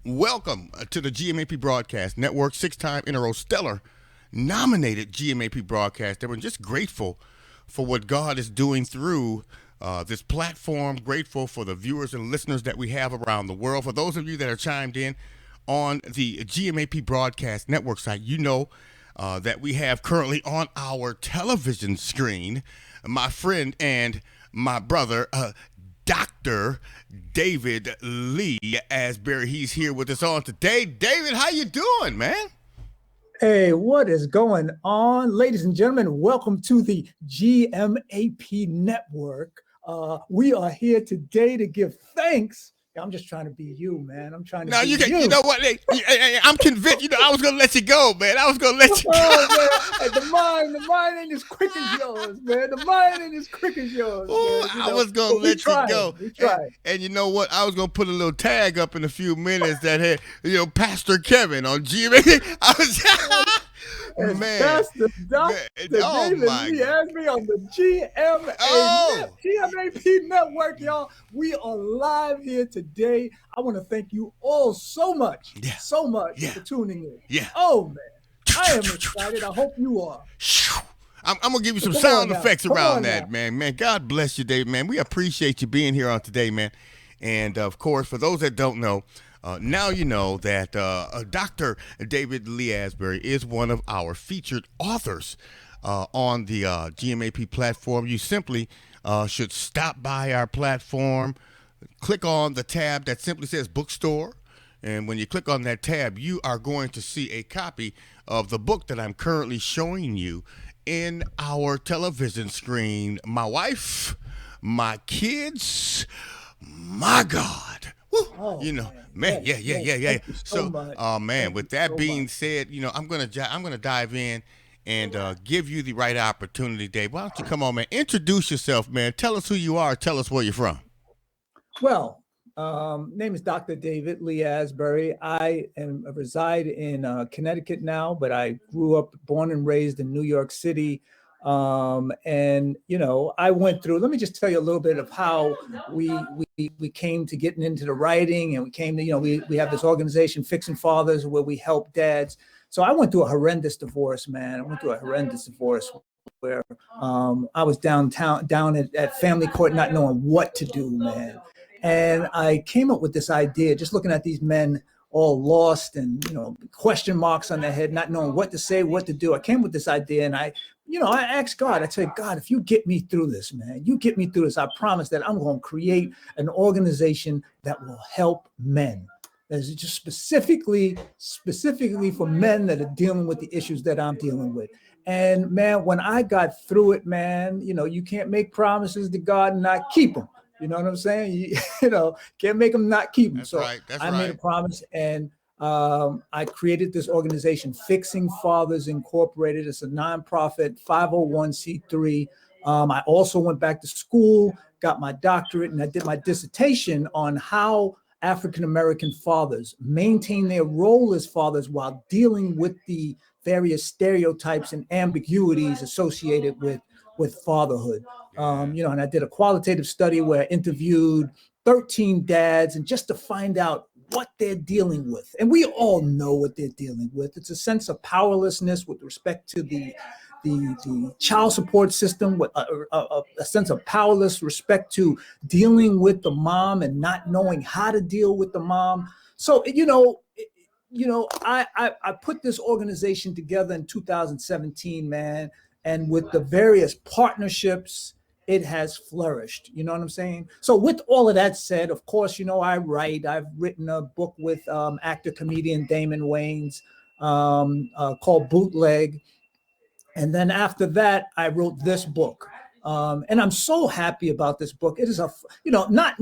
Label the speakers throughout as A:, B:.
A: Welcome to the GMAP Broadcast Network, six-time in a row stellar nominated GMAP broadcast. We're just grateful for what God is doing through this platform, grateful for the viewers and listeners that we have around the world. For those of you that are chimed in on the GMAP Broadcast Network site, you know that we have currently on our television screen my friend and my brother, Dr. David Lee Asbery. He's here with us on today. David, how you doing, man?
B: Hey, what is going on? Ladies and gentlemen, welcome to the GMAP Network. We are here today to give thanks. I'm just trying to be you, man. I'm trying to be you.
A: You know what? I'm convinced. You know, I was going to let you go, man. I was going to let you go.
B: Oh, man. Hey, the mind ain't as quick as yours, man. The mind ain't as quick as yours.
A: Ooh, I was going to let you go.
B: We tried.
A: And you know what? I was going to put a little tag up in a few minutes that had, Pastor Kevin on GMAP. I was...
B: Man, Pastor Dr. David Asbery on the GMAP Network, y'all. We are live here today. I want to thank you all so much for tuning in.
A: Yeah.
B: Oh, man. I am excited. I hope you are.
A: I'm going to give you some sound effects around that, man. Man, God bless you, David, man. We appreciate you being here on today, man. And, of course, for those that don't know, now you know that Dr. David Lee Asbery is one of our featured authors on the GMAP platform. You simply should stop by our platform, click on the tab that simply says bookstore, and when you click on that tab, you are going to see a copy of the book that I'm currently showing you in our television screen. My wife, my kids, my God.
B: Oh,
A: man, yeah. So,
B: man,
A: with that being said, I'm gonna dive in and give you the right opportunity, Dave. Why don't you come on, man? Introduce yourself, man. Tell us who you are. Tell us where you're from.
B: Well, name is Dr. David Lee Asbery. I reside in Connecticut now, but I grew up, born and raised in New York City. And I went through, let me just tell you a little bit of how we came to getting into the writing, and we came to, we have this organization, Fixing Fathers, where we help dads. So I went through a horrendous divorce, man. I went through a horrendous divorce where I was down at family court, not knowing what to do, man. And I came up with this idea, just looking at these men all lost and, question marks on their head, not knowing what to say, what to do. I came with this idea, and I asked God, I said, God, if you get me through this, man, you get me through this, I promise that I'm going to create an organization that will help men. That is just specifically for men that are dealing with the issues that I'm dealing with. And man, when I got through it, man, you can't make promises to God and not keep them. You know what I'm saying? Can't make them not keep them.
A: That's right.
B: I made a promise, and I created this organization, Fixing Fathers Incorporated. It's a nonprofit 501c3. I also went back to school, got my doctorate, and I did my dissertation on how African-American fathers maintain their role as fathers while dealing with the various stereotypes and ambiguities associated with fatherhood. And I did a qualitative study where I interviewed 13 dads, and just to find out what they're dealing with. And we all know what they're dealing with. It's a sense of powerlessness with respect to the child support system, with a sense of powerless respect to dealing with the mom and not knowing how to deal with the mom. So, I put this organization together in 2017, man, and with the various partnerships, it has flourished. You know what I'm saying? So with all of that said, of course, I write. I've written a book with actor, comedian Damon Wayans called Bootleg. And then after that, I wrote this book. And I'm so happy about this book. It is not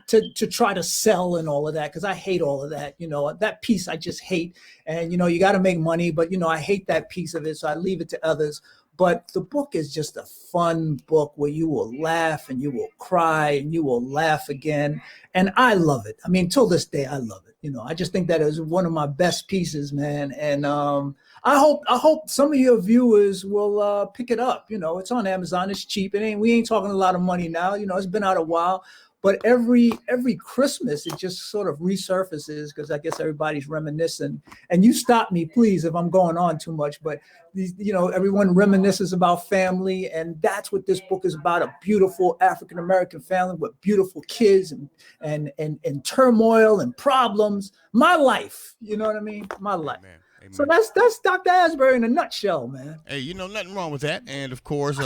B: to try to sell and all of that, because I hate all of that. That piece I just hate. And, you got to make money, but, I hate that piece of it. So I leave it to others. But the book is just a fun book where you will laugh and you will cry and you will laugh again. And I love it. I mean, till this day, I love it. I just think that is one of my best pieces, man. And I hope some of your viewers will pick it up. It's on Amazon. It's cheap. We ain't talking a lot of money now. It's been out a while. but every Christmas it just sort of resurfaces because I guess everybody's reminiscing. And you stop me, please, if I'm going on too much. But these, everyone reminisces about family, and that's what this book is about: a beautiful African American family with beautiful kids and turmoil and problems. My life, you know what I mean? My life.
A: Amen. Amen.
B: So that's Dr. Asbery in a nutshell, man.
A: Hey, nothing wrong with that. And of course,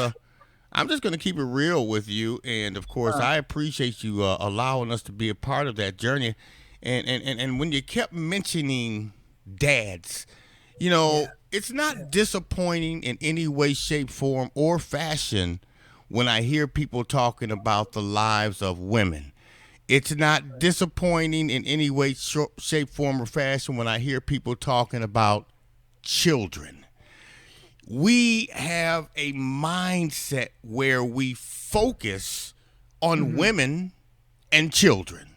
A: I'm just going to keep it real with you. And of course, I appreciate you allowing us to be a part of that journey. And when you kept mentioning dads, it's not disappointing in any way, shape, form, or fashion when I hear people talking about the lives of women. It's not disappointing in any way, shape, form, or fashion when I hear people talking about children. We have a mindset where we focus on women and children.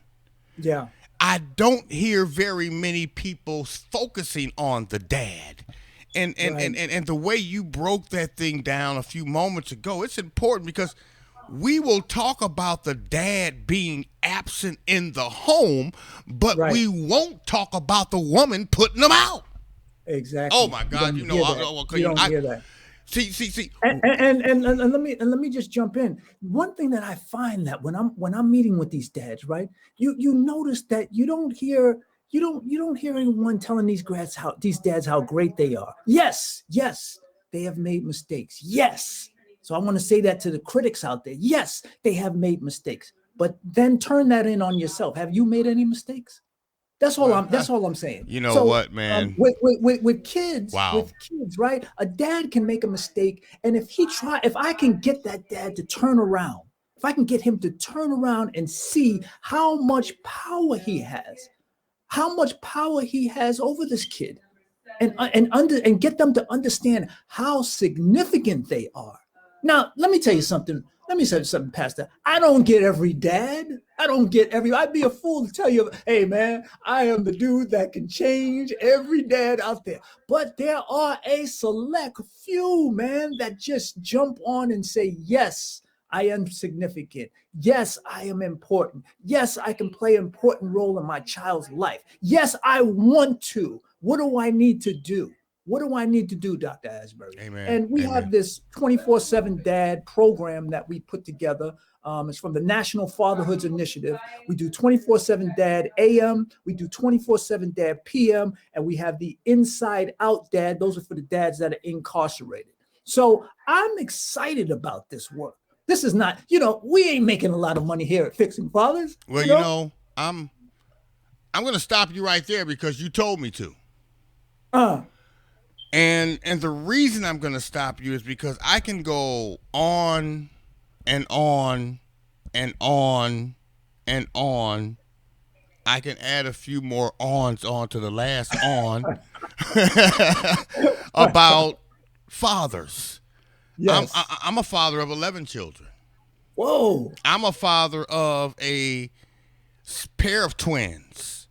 B: Yeah.
A: I don't hear very many people focusing on the dad. And the way you broke that thing down a few moments ago, it's important because we will talk about the dad being absent in the home, but we won't talk about the woman putting them out.
B: Exactly.
A: Oh my God! You
B: don't hear that.
A: See.
B: And let me just jump in. One thing that I find that when I'm meeting with these dads, right? You notice that you don't hear anyone telling these dads how great they are. Yes, they have made mistakes. Yes. So I want to say that to the critics out there. Yes, they have made mistakes, but then turn that in on yourself. Have you made any mistakes? That's all I'm saying.
A: You know what, man?
B: With kids,
A: wow.
B: Right? A dad can make a mistake, and if I can get that dad to turn around, if I can get him to turn around and see how much power he has over this kid, and get them to understand how significant they are. Now, let me tell you something. Pastor. I don't get every dad. I'd be a fool to tell you, hey, man, I am the dude that can change every dad out there. But there are a select few, man, that just jump on and say, yes, I am significant. Yes, I am important. Yes, I can play an important role in my child's life. Yes, I want to. What do I need to do? What do I need to do, Dr. Asbery?
A: Amen.
B: And we have this 24/7 dad program that we put together. It's from the National Fatherhoods Initiative. We do 24/7 dad AM. We do 24/7 dad PM. And we have the inside out dad. Those are for the dads that are incarcerated. So I'm excited about this work. This is not, we ain't making a lot of money here at Fixing Fathers.
A: Well, I'm going to stop you right there because you told me to. And the reason I'm going to stop you is because I can go on and on and on and on. I can add a few more ons onto the last on about fathers.
B: Yes.
A: I'm a father of 11 children.
B: Whoa.
A: I'm a father of a pair of twins.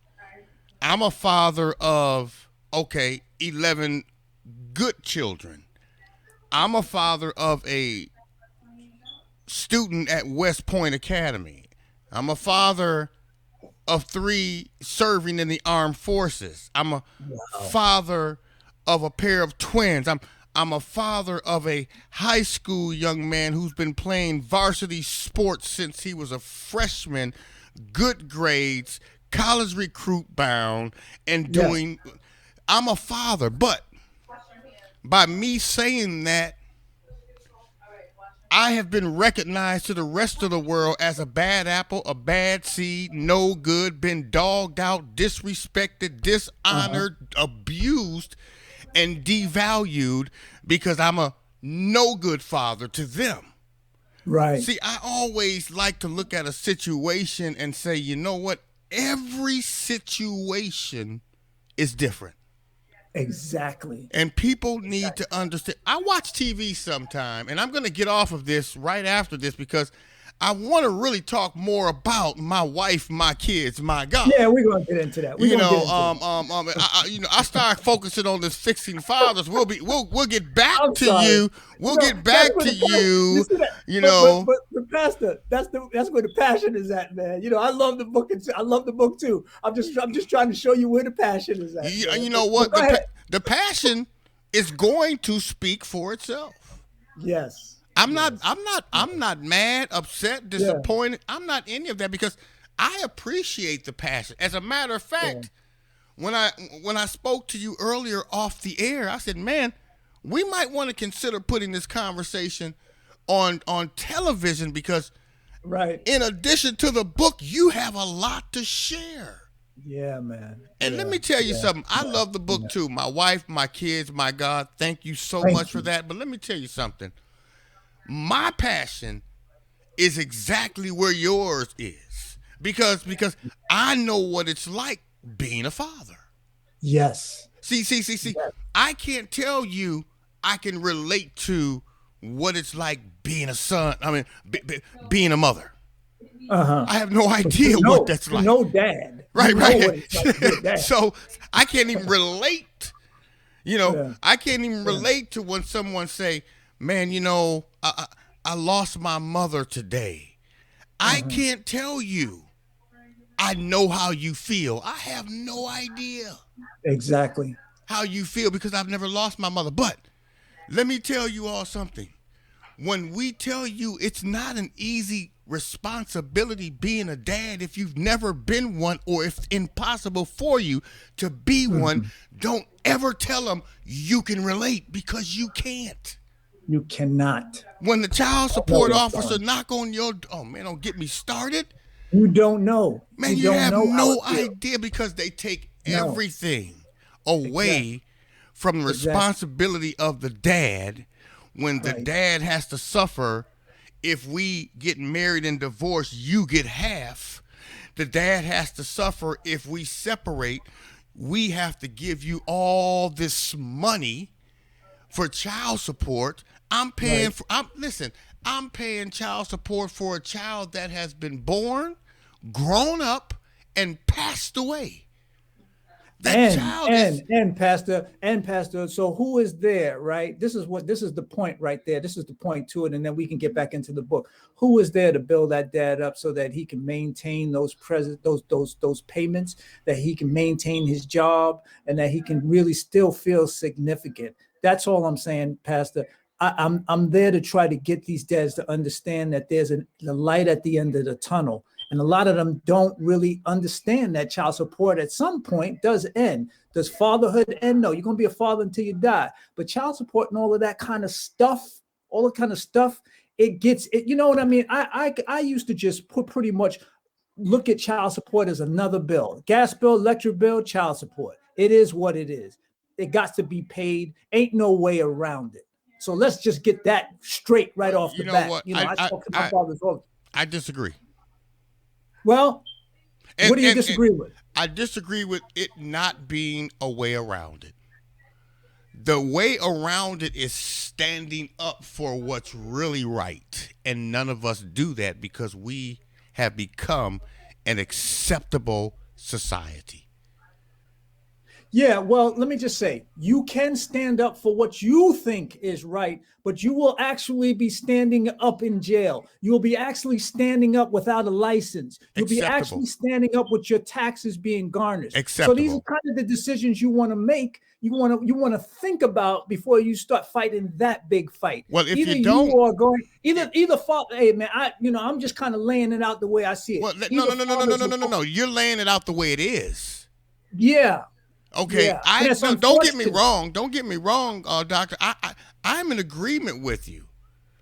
A: I'm a father of, 11 good children. I'm a father of a student at West Point Academy. I'm a father of 3 serving in the armed forces. I'm a father of a pair of twins. I'm a father of a high school young man who's been playing varsity sports since he was a freshman, good grades, college recruit bound, and doing. Yes. I'm a father, but by me saying that, I have been recognized to the rest of the world as a bad apple, a bad seed, no good, been dogged out, disrespected, dishonored, abused, and devalued because I'm a no good father to them.
B: Right.
A: See, I always like to look at a situation and say, you know what? Every situation is different.
B: Exactly.
A: And people need to understand. I watch TV sometime, and I'm going to get off of this right after this because I want to really talk more about my wife, my kids, my God.
B: Yeah, we're gonna get into that.
A: I start focusing on this fixing fathers. We'll get back
B: I'm
A: to
B: sorry.
A: you. We'll get back to you.
B: You see that?
A: You know,
B: but Pastor, that's where the passion is at, man. I love the book. I love the book too. I'm just trying to show you where the passion is at.
A: you know what?
B: Go ahead.
A: The passion is going to speak for itself.
B: Yes.
A: I'm not mad, upset, disappointed. Yeah. I'm not any of that because I appreciate the passion. As a matter of fact, when I spoke to you earlier off the air, I said, man, we might want to consider putting this conversation on television because in addition to the book, you have a lot to share.
B: Yeah, man.
A: And let me tell you something. I love the book too. My wife, my kids, my God, thank you so much for that. But let me tell you something. My passion is exactly where yours is because I know what it's like being a father.
B: Yes.
A: See. Yes. I can't tell you I can relate to what it's like being a son. I mean, being a mother. I have no idea what that's like.
B: No dad.
A: Right.
B: Like dad.
A: So I can't even relate. I can't even relate to when someone say, man, I lost my mother today. I can't tell you. I know how you feel. I have no idea.
B: Exactly.
A: How you feel because I've never lost my mother. But let me tell you all something. When we tell you it's not an easy responsibility being a dad if you've never been one or if it's impossible for you to be one, don't ever tell them you can relate because you can't.
B: You cannot.
A: When the child support officer knock on your don't get me started.
B: You don't know.
A: Man, you have no idea because they take everything away from the responsibility of the dad when the dad has to suffer. If we get married and divorced, you get half. The dad has to suffer if we separate. We have to give you all this money for child support. I'm paying I'm paying child support for a child that has been born, grown up, and passed away.
B: Pastor. So who is there, right? This is the point right there. This is the point to it, and then we can get back into the book. Who is there to build that dad up so that he can maintain those payments, that he can maintain his job, and that he can really still feel significant. That's all I'm saying, Pastor. I'm there to try to get these dads to understand that there's the light at the end of the tunnel. And a lot of them don't really understand that child support at some point does end. Does fatherhood end? No, you're going to be a father until you die. But child support and all of that kind of stuff, it gets it. You know what I mean? I used to just pretty much look at child support as another bill. Gas bill, electric bill, child support. It is what it is. It got to be paid. Ain't no way around it. So let's just get that straight right off the bat.
A: What?
B: I talk to my fathers all the time.
A: I disagree.
B: Well, what do you disagree with?
A: I disagree with it not being a way around it. The way around it is standing up for what's really right. And none of us do that because we have become an acceptable society.
B: Yeah, well, let me just say, you can stand up for what you think is right, but you will actually be standing up in jail. You will be actually standing up without a license. You'll be actually standing up with your taxes being garnished.
A: Acceptable.
B: So these are kind of the decisions you want to make. You want to think about before you start fighting that big fight.
A: Well, if you don't,
B: you are going either father. Hey, man, I'm just kind of laying it out the way I see it.
A: Well, no. You're laying it out the way it is.
B: Yeah.
A: Okay, yeah. Don't get me wrong. Don't get me wrong, Doctor. I'm in agreement with you.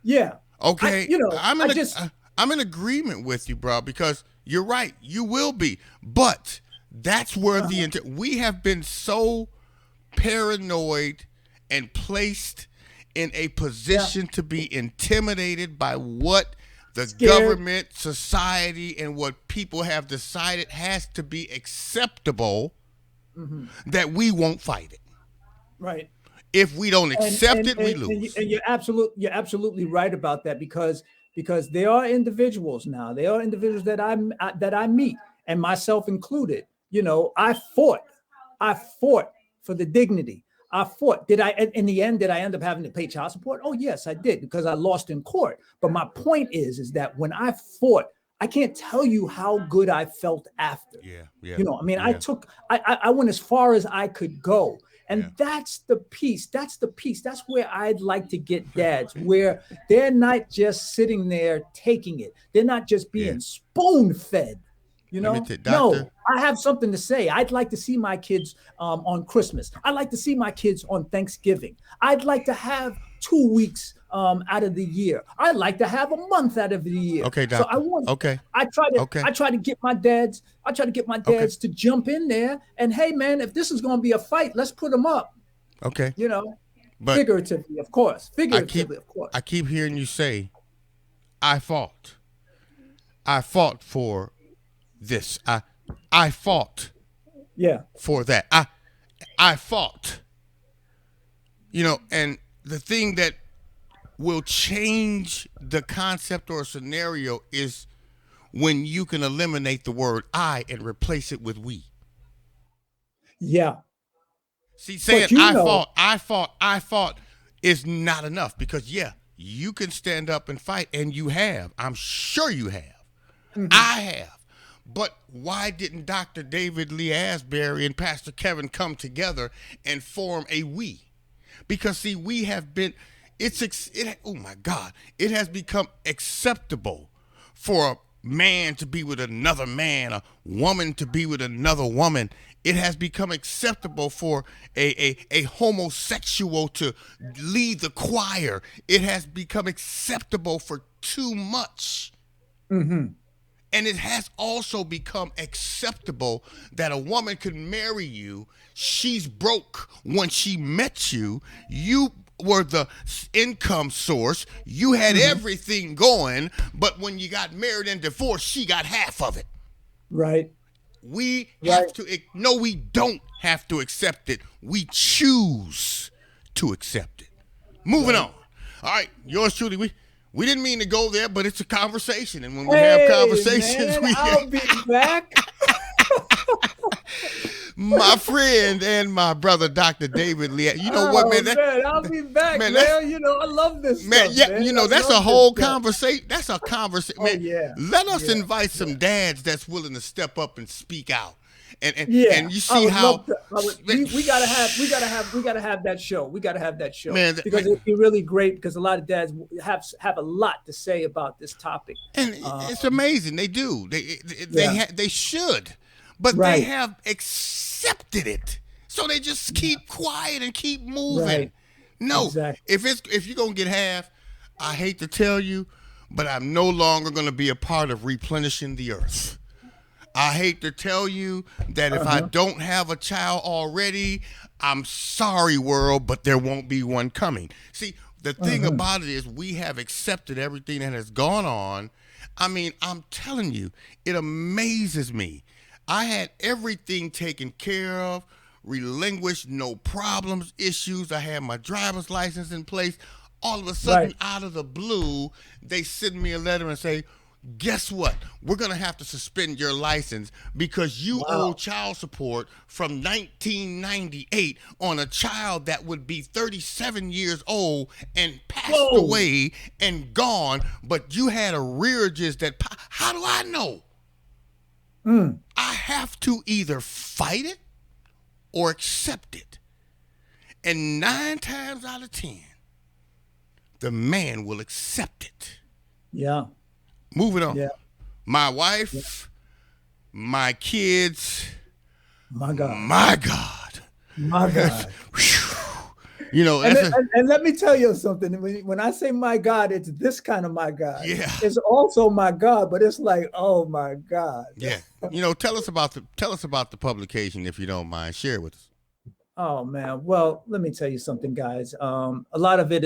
B: Yeah.
A: Okay. I'm in agreement with you, bro, because you're right. You will be, but that's where we have been so paranoid and placed in a position to be intimidated by what the government, society, and what people have decided has to be acceptable. That we won't fight it.
B: Right.
A: If we don't accept it, we lose.
B: And you're absolutely right about that because because there are individuals now. There are individuals that I meet, and myself included. You know, I fought for the dignity. I fought. Did I, in the end, did I end up having to pay child support? Oh, yes, I did, because I lost in court. But my point is that when I fought, I can't tell you how good I felt after.
A: Yeah.
B: You know, I mean, I went as far as I could go. And that's the piece. That's the piece. That's where I'd like to get dads, where they're not just sitting there taking it. They're not just being spoon fed. You know, no, I have something to say. I'd like to see my kids on Christmas. I'd like to see my kids on Thanksgiving. I'd like to have 2 weeks out of the year. I'd like to have a month out of the year.
A: Okay, doctor.
B: So I try to get my dads. To jump in there and, hey, man, if this is going to be a fight, let's put them up.
A: Okay.
B: You know,
A: but
B: figuratively, of course.
A: I keep hearing you say, I fought for this. I fought for that. I fought. You know, and the thing that will change the concept or scenario is when you can eliminate the word I and replace it with we.
B: Yeah.
A: See, saying I fought is not enough, because you can stand up and fight, and you have. I'm sure you have. Mm-hmm. I have. But why didn't Dr. David Lee Asbery and Pastor Kevin come together and form a we? Because, see, we have been, oh my God, it has become acceptable for a man to be with another man, a woman to be with another woman. It has become acceptable for a homosexual to lead the choir. It has become acceptable for too much.
B: Mm-hmm.
A: And it has also become acceptable that a woman could marry you. She's broke when she met you. You were the income source. You had everything going, but when you got married and divorced, she got half of it.
B: Right.
A: We have to, no, we don't have to accept it. We choose to accept it. Moving on. All right, yours truly, we didn't mean to go there, but it's a conversation, and when we have conversations,
B: I'll be back.
A: My friend and my brother, Dr. David Lee. You know what, man?
B: I'll be back, man. You know, I love this
A: man,
B: stuff, man.
A: You know, that's a whole conversation. That's a conversation. Man, let us invite some dads that's willing to step up and speak out. And you see how
B: we gotta have that show. We gotta have that show,
A: man,
B: because it'd be really great, because a lot of dads have a lot to say about this topic.
A: And it's amazing. They do. They should, but they have accepted it, so they just keep quiet and keep moving.
B: Right.
A: No,
B: exactly.
A: if you're gonna get half, I hate to tell you, but I'm no longer gonna be a part of replenishing the earth. I hate to tell you that if I don't have a child already, I'm sorry, world, but there won't be one coming. See, the thing about it is we have accepted everything that has gone on. I mean, I'm telling you, it amazes me. I had everything taken care of, relinquished, no problems, issues. I had my driver's license in place. All of a sudden, out of the blue, they send me a letter and say, guess what? We're going to have to suspend your license because you owe child support from 1998 on a child that would be 37 years old and passed away and gone, but you had arrearages that, how do I know? I have to either fight it or accept it. And 9 times out of 10, the man will accept it.
B: Yeah.
A: Moving on. Yeah. My wife, my kids.
B: My God.
A: My God.
B: My God.
A: You know,
B: and let me tell you something. When I say my God, it's this kind of my God.
A: Yeah.
B: It's also my God, but it's like, oh my God.
A: Yeah. You know, tell us about the publication, if you don't mind. Share it with us.
B: Oh man. Well, let me tell you something, guys. A lot of it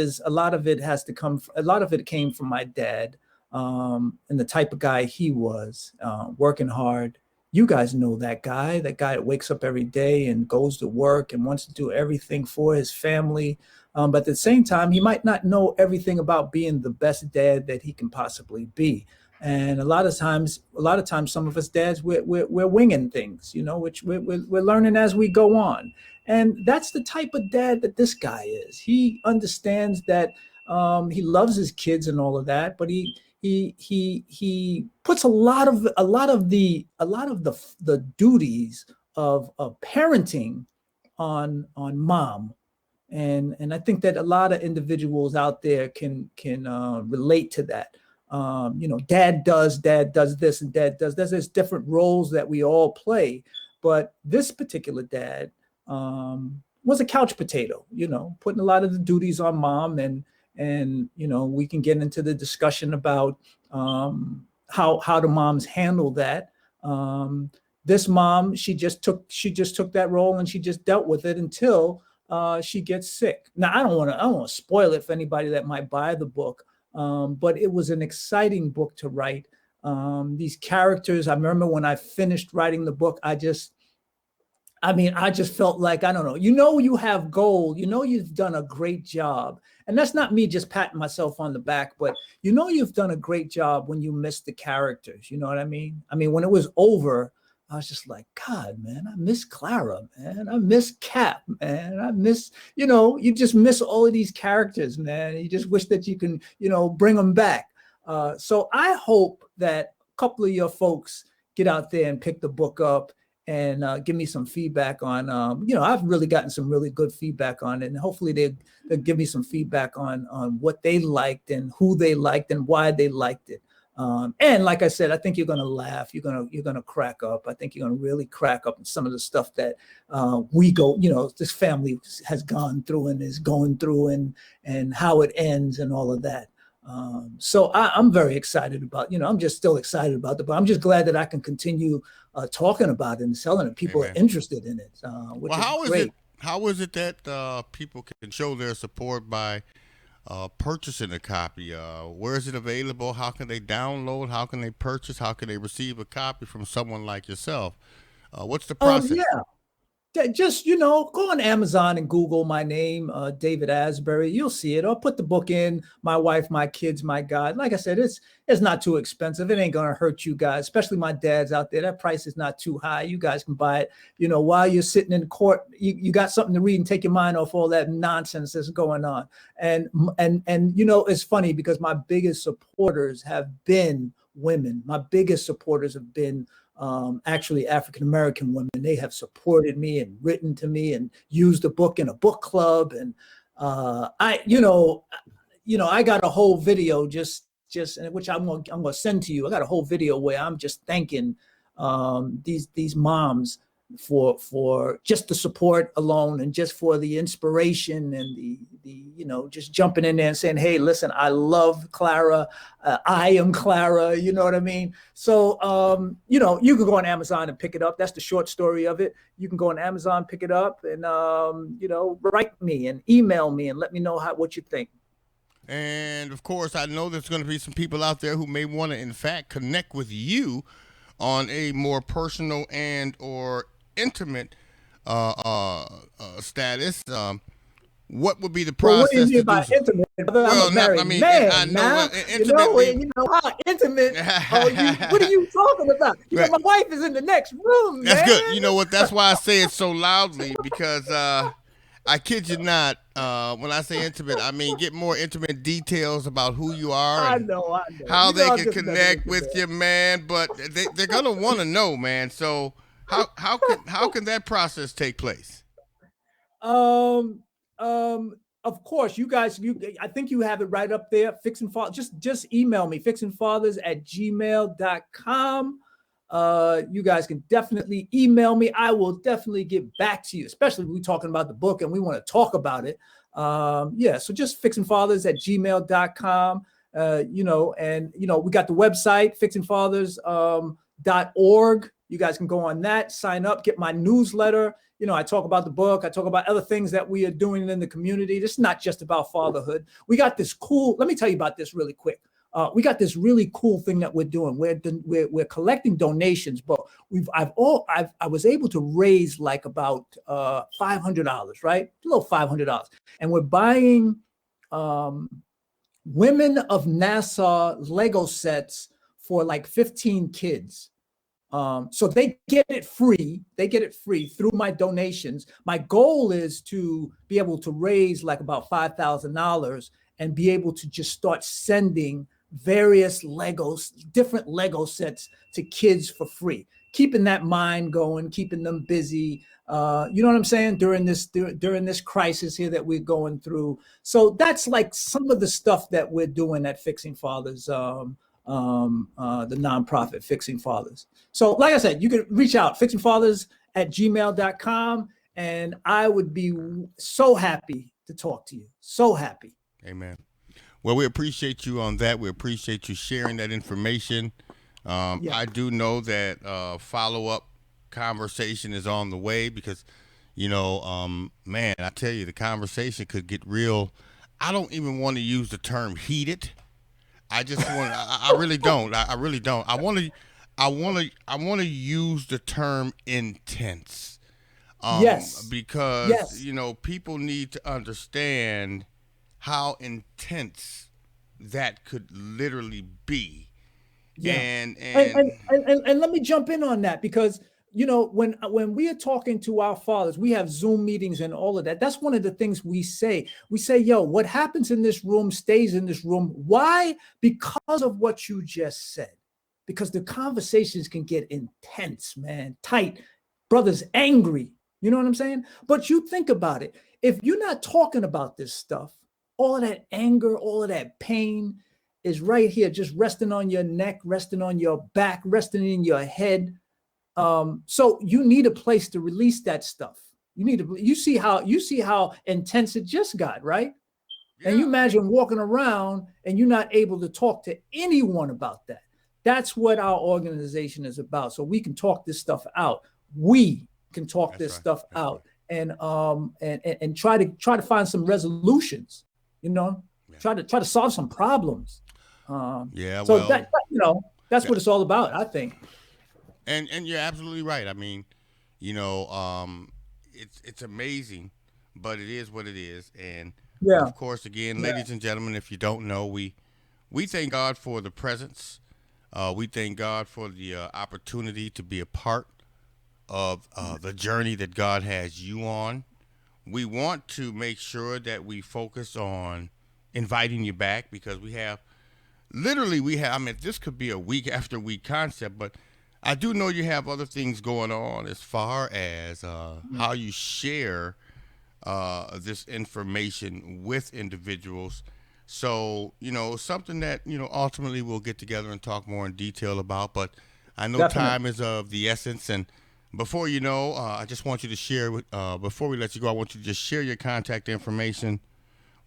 B: came from my dad. And the type of guy he was, working hard, you guys know that guy that wakes up every day and goes to work and wants to do everything for his family. But at the same time, he might not know everything about being the best dad that he can possibly be. And a lot of times, some of us dads, we're winging things, which we're learning as we go on. And that's the type of dad that this guy is. He understands that he loves his kids and all of that, but he puts a lot of the duties of parenting on mom. And I think that a lot of individuals out there can relate to that. Dad does this and dad does this. There's different roles that we all play, but this particular dad was a couch potato, putting a lot of the duties on mom. And we can get into the discussion about how the moms handle that. This mom, she just took that role and she just dealt with it until she gets sick. Now, I don't want to spoil it for anybody that might buy the book, but it was an exciting book to write. These characters, I remember when I finished writing the book, I just felt like, I don't know, you have gold, you've done a great job. And that's not me just patting myself on the back, but you've done a great job when you miss the characters. You know what I mean? When it was over, I was just like, God, man, I miss Clara, man. I miss Cap, man. I miss, you just miss all of these characters, man. You just wish that you can, bring them back. So I hope that a couple of your folks get out there and pick the book up and give me some feedback on, I've really gotten some really good feedback on it. And hopefully they'll give me some feedback on what they liked and who they liked and why they liked it. And like I said, I think you're going to laugh. You're going to crack up. I think you're going to really crack up in some of the stuff that this family has gone through and is going through and how it ends and all of that. So I'm very excited about, I'm just still excited about it, but I'm just glad that I can continue talking about it and selling it. People are interested in it, which is great.
A: How is it that people can show their support by purchasing a copy? Where is it available? How can they download? How can they purchase? How can they receive a copy from someone like yourself? What's the process?
B: Just, go on Amazon and Google my name, David Asbery. You'll see it. I'll put the book in, My Wife, My Kids, My God. Like I said, it's not too expensive. It ain't going to hurt you guys, especially my dads out there. That price is not too high. You guys can buy it, while you're sitting in court. You got something to read and take your mind off all that nonsense that's going on. And it's funny because my biggest supporters have been women. My biggest supporters have been actually African-American women. They have supported me and written to me and used the book in a book club. And I got a whole video just which I'm going to send to you. I got a whole video where I'm just thanking these moms for just the support alone and just for the inspiration and the just jumping in there and saying, hey, listen, I love Clara. I am Clara. You know what I mean? So, you can go on Amazon and pick it up. That's the short story of it. You can go on Amazon, pick it up and, write me and email me and let me know what you think.
A: And of course, I know there's going to be some people out there who may want to, in fact, connect with you on a more personal and or intimate status. What would be the process?
B: Well, what do you mean by intimate? Well, I'm a married man. I know intimate. Intimate. What are you talking about? Right. My wife is in the next room.
A: That's
B: man.
A: good. You know what? That's why I say it so loudly because I kid you not. When I say intimate, I mean get more intimate details about who you are and how they can connect with you, man. But they're gonna want to know, man. So how can that process take place?
B: Of course, you guys. I think you have it right up there. Fixing Fathers. Just email me fixingfathers@gmail.com. You guys can definitely email me. I will definitely get back to you, especially if we're talking about the book and we want to talk about it. So just fixingfathers@gmail.com. We got the website, fixingfathers.org. You guys can go on that, sign up, get my newsletter. I talk about the book. I talk about other things that we are doing in the community. This is not just about fatherhood. We got this cool, let me tell you about this really quick. we got this really cool thing that we're doing. We're collecting donations, but I was able to raise like about $500, right? A little $500, and we're buying Women of NASA Lego sets for like 15 kids. So they get it free. They get it free through my donations. My goal is to be able to raise like about $5,000 and be able to just start sending various Legos, different Lego sets to kids for free, keeping that mind going, keeping them busy. You know what I'm saying? During this crisis here that we're going through. So that's like some of the stuff that we're doing at Fixing Fathers. The nonprofit Fixing Fathers. So like I said, you can reach out, fixingfathers@gmail.com, and I would be so happy to talk to you. So happy.
A: Amen. Well, we appreciate you on that. We appreciate you sharing that information. I do know that follow-up conversation is on the way because, man, I tell you, the conversation could get real. I don't even want to use the term heated. I just want. I really don't. I really don't. I want to use the term intense.
B: Yes.
A: Because people need to understand how intense that could literally be.
B: Yeah.
A: And
B: let me jump in on that because when we are talking to our fathers, we have Zoom meetings and all of that. That's one of the things we say. We say, yo, what happens in this room stays in this room. Why? Because of what you just said. Because the conversations can get intense, man, tight, brothers angry. You know what I'm saying? But you think about it. If you're not talking about this stuff, all of that anger, all of that pain is right here, just resting on your neck, resting on your back, resting in your head. So you need a place to release that stuff. You see how intense it just got, right? Yeah. And you imagine walking around and you're not able to talk to anyone about that. That's what our organization is about. So we can talk this stuff out. We can talk this stuff out and try to find some resolutions, try to solve some problems. So that's what it's all about, I think.
A: And you're absolutely right. I mean, it's amazing, but it is what it is. And of course, again, ladies and gentlemen, if you don't know, we thank God for the presence. We thank God for the opportunity to be a part of the journey that God has you on. We want to make sure that we focus on inviting you back because we have, I mean, this could be a week after week concept, but I do know you have other things going on as far as how you share this information with individuals. So, something that, ultimately we'll get together and talk more in detail about. But I know time is of the essence. And before I just want you to share, before we let you go, I want you to just share your contact information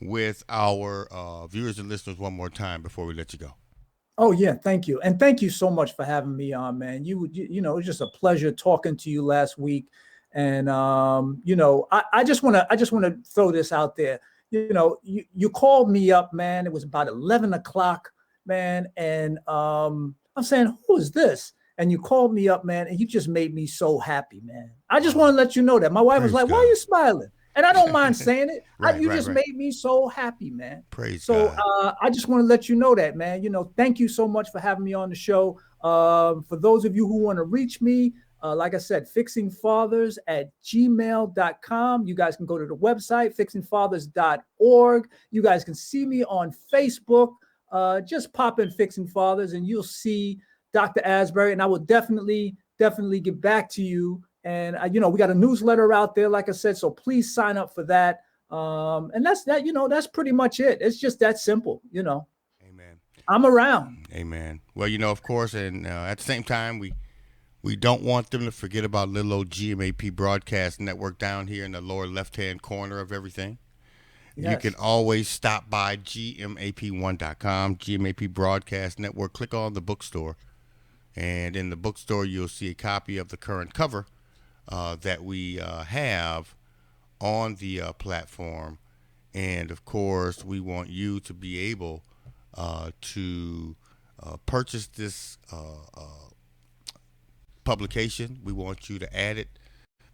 A: with our viewers and listeners one more time before we let you go.
B: Oh yeah, thank you, and thank you so much for having me on, man. It was just a pleasure talking to you last week, and I just want to throw this out there. You called me up, man. It was about 11 o'clock, man, and I'm saying, who is this? And you called me up, man, and you just made me so happy, man. I just want to let you know that my wife was like, "Why are you smiling?" And I don't mind saying it. You just made me so happy, man.
A: Praise God.
B: I just want to let you know that, man. Thank you so much for having me on the show. For those of you who want to reach me, like I said, fixingfathers@gmail.com. You guys can go to the website, fixingfathers.org. You guys can see me on Facebook. Just pop in Fixing Fathers and you'll see Dr. Asbery, and I will definitely get back to you. And we got a newsletter out there, like I said, so please sign up for that. And that's that. That's pretty much it. It's just that simple.
A: Amen.
B: I'm around.
A: Amen. Well, of course, and at the same time, we don't want them to forget about little old GMAP Broadcast Network down here in the lower left-hand corner of everything. Yes. You can always stop by GMAP1.com, GMAP Broadcast Network. Click on the bookstore, and in the bookstore, you'll see a copy of the current cover that we have on the platform. And of course, we want you to be able to purchase this publication. We want you to add it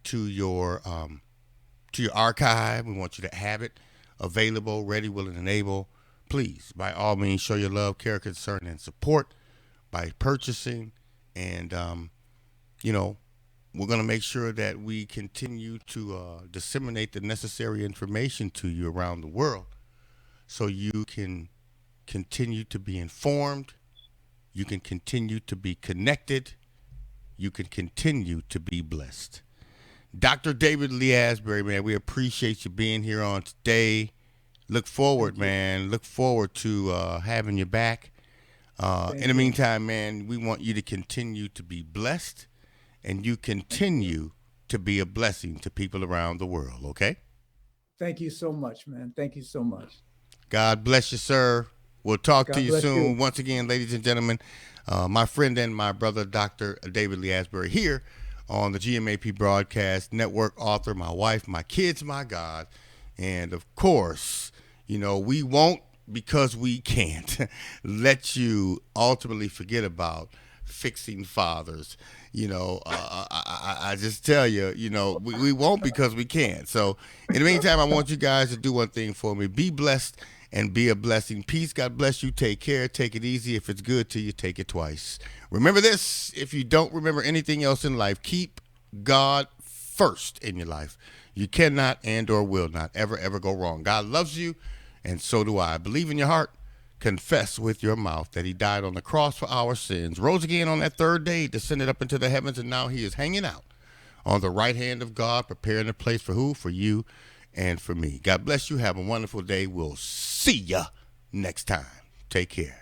A: to your archive. We want you to have it available, ready, willing, and able. Please, by all means, show your love, care, concern, and support by purchasing. And we're going to make sure that we continue to disseminate the necessary information to you around the world, so you can continue to be informed, you can continue to be connected, you can continue to be blessed. Dr. David Asbery, man, we appreciate you being here on today. Look forward, man. Look forward to having you back. In the meantime, man, we want you to continue to be blessed, and you continue to be a blessing to people around the world, okay?
B: Thank you so much, man. Thank you so much.
A: God bless you, sir. We'll talk to you soon. Once again, ladies and gentlemen, my friend and my brother, Dr. David Asbery, here on the GMAP Broadcast Network, author, my wife, my kids, my God. And, of course, we won't, because we can't, let you ultimately forget about fixing fathers. I just tell you, we won't, because we can't. So in the meantime, I want you guys to do one thing for me. Be blessed and be a blessing. Peace. God bless you. Take care. Take it easy. If it's good to you, take it twice. Remember this: if you don't remember anything else in life, keep God first in your life. You cannot and or will not ever go wrong. God loves you, and so do I. Believe in your heart, confess with your mouth that he died on the cross for our sins, rose again on that third day, descended up into the heavens, and now he is hanging out on the right hand of God, preparing a place for who? For you and for me. God bless you. Have a wonderful day. We'll see ya next time. Take care.